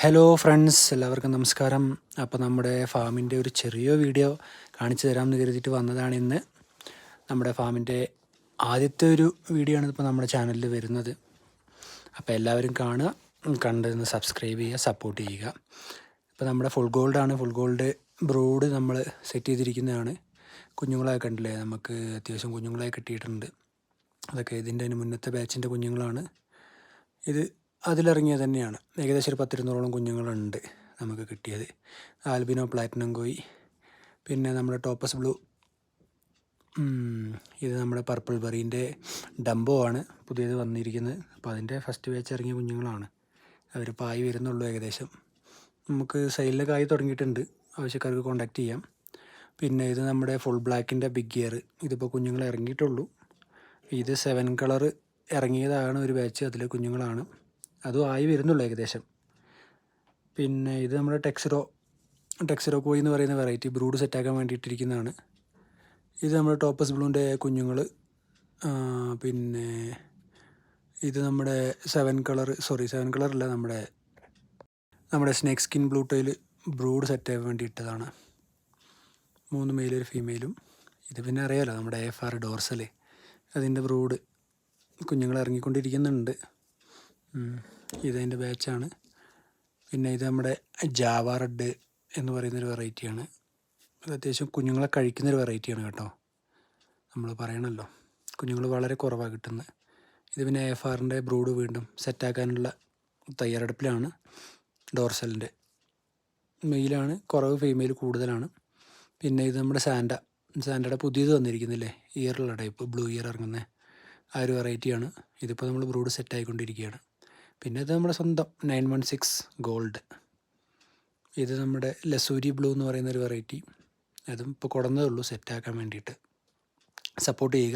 Hello friends, എല്ലാവർക്കും നമസ്കാരം. അപ്പോൾ നമ്മുടെ ഫാമിൻ്റെ ഒരു ചെറിയ വീഡിയോ കാണിച്ചു തരാമെന്ന് കരുതിയിട്ട് വന്നതാണ് ഇന്ന്. നമ്മുടെ ഫാമിൻ്റെ ആദ്യത്തെ ഒരു വീഡിയോ ആണ് ഇപ്പോൾ നമ്മുടെ ചാനലിൽ വരുന്നത്. അപ്പോൾ എല്ലാവരും കാണുക, കണ്ടൊന്ന് സബ്സ്ക്രൈബ് ചെയ്യുക, സപ്പോർട്ട് ചെയ്യുക. ഇപ്പോൾ നമ്മുടെ ഫുൾ ഗോൾഡ് ബ്രൂഡ് നമ്മൾ സെറ്റ് ചെയ്തിരിക്കുന്നതാണ്. കുഞ്ഞുങ്ങളെ കണ്ടില്ലേ, നമുക്ക് അത്യാവശ്യം കുഞ്ഞുങ്ങളെ കിട്ടിയിട്ടുണ്ട്. അതൊക്കെ ഇതിൻ്റെ മുന്നത്തെ ബാച്ചിൻ്റെ കുഞ്ഞുങ്ങളാണ്. ഇത് അതിലിറങ്ങിയത് തന്നെയാണ്. ഏകദേശം ഒരു 10-200ഓളം കുഞ്ഞുങ്ങളുണ്ട് നമുക്ക് കിട്ടിയത്. ആൽബിനോ പ്ലാറ്റിനം കോയി, പിന്നെ നമ്മുടെ ടോപ്പസ് ബ്ലൂ, ഇത് നമ്മുടെ പർപ്പിൾ ബെറീൻ്റെ ഡംബോ ആണ് പുതിയത് വന്നിരിക്കുന്നത്. അപ്പോൾ അതിൻ്റെ ഫസ്റ്റ് ബാച്ച് ഇറങ്ങിയ കുഞ്ഞുങ്ങളാണ്. അവർ പായി വരുന്നുള്ളൂ ഏകദേശം. നമുക്ക് സെയിലിലൊക്കെ ആയി തുടങ്ങിയിട്ടുണ്ട്, ആവശ്യക്കാർക്ക് കോൺടാക്റ്റ് ചെയ്യാം. പിന്നെ ഇത് നമ്മുടെ ഫുൾ ബ്ലാക്കിൻ്റെ ബിഗ് ഗിയർ, ഇതിപ്പോൾ കുഞ്ഞുങ്ങൾ ഇറങ്ങിയിട്ടുള്ളൂ. ഇത് 7 കളർ ഇറങ്ങിയതാണ് ഒരു ബാച്ച്, അതിൽ കുഞ്ഞുങ്ങളാണ്, അതും ആയി വരുന്നുള്ളൂ ഏകദേശം. പിന്നെ ഇത് നമ്മുടെ ടെക്സിറോ കോയി എന്ന് പറയുന്ന വെറൈറ്റി ബ്രൂഡ് സെറ്റാക്കാൻ വേണ്ടിയിട്ടിരിക്കുന്നതാണ്. ഇത് നമ്മുടെ ടോപ്പസ് ബ്ലൂൻ്റെ കുഞ്ഞുങ്ങൾ. പിന്നെ ഇത് നമ്മുടെ 7 കളറല്ല, നമ്മുടെ snake skin blue tile brood സെറ്റാക്കാൻ വേണ്ടി ഇട്ടതാണ്. 3 മെയിലും ഒരു ഫീമെയിലും. ഇത് പിന്നെ അറിയാമല്ലോ, നമ്മുടെ AFR ഡോർസൽ, അതിൻ്റെ ബ്രൂഡ് കുഞ്ഞുങ്ങൾ ഇറങ്ങിക്കൊണ്ടിരിക്കുന്നുണ്ട്. ഇതതിൻ്റെ ബാച്ചാണ്. പിന്നെ ഇത് നമ്മുടെ ജാവ റെഡ് എന്ന് പറയുന്നൊരു വെറൈറ്റിയാണ്. അത് അത്യാവശ്യം കുഞ്ഞുങ്ങളെ കഴിക്കുന്നൊരു വെറൈറ്റിയാണ് കേട്ടോ, നമ്മൾ പറയണമല്ലോ. കുഞ്ഞുങ്ങൾ വളരെ കുറവാണ് കിട്ടുന്നത്. ഇത് പിന്നെ AFRൻ്റെ ബ്രൂഡ് വീണ്ടും സെറ്റാക്കാനുള്ള തയ്യാറെടുപ്പിലാണ്. ഡോർസലിൻ്റെ മെയിലാണ് കുറവ്, ഫീമെയിൽ കൂടുതലാണ്. പിന്നെ ഇത് നമ്മുടെ സാൻഡയുടെ പുതിയത് വന്നിരിക്കുന്നില്ലേ, ഇയറുള്ള ടൈപ്പ്, ബ്ലൂ ഇയർ ഇറങ്ങുന്നത്, ആ ഒരു വെറൈറ്റിയാണ്. ഇതിപ്പോൾ നമ്മൾ ബ്രൂഡ് സെറ്റായിക്കൊണ്ടിരിക്കുകയാണ്. പിന്നെ ഇത് നമ്മുടെ സ്വന്തം 916 ഗോൾഡ്. ഇത് നമ്മുടെ ലസൂരി ബ്ലൂ എന്ന് പറയുന്നൊരു വെറൈറ്റി, അതും ഇപ്പോൾ കൊടുന്നതേ ഉള്ളൂ സെറ്റാക്കാൻ വേണ്ടിയിട്ട്. സപ്പോർട്ട് ചെയ്യുക.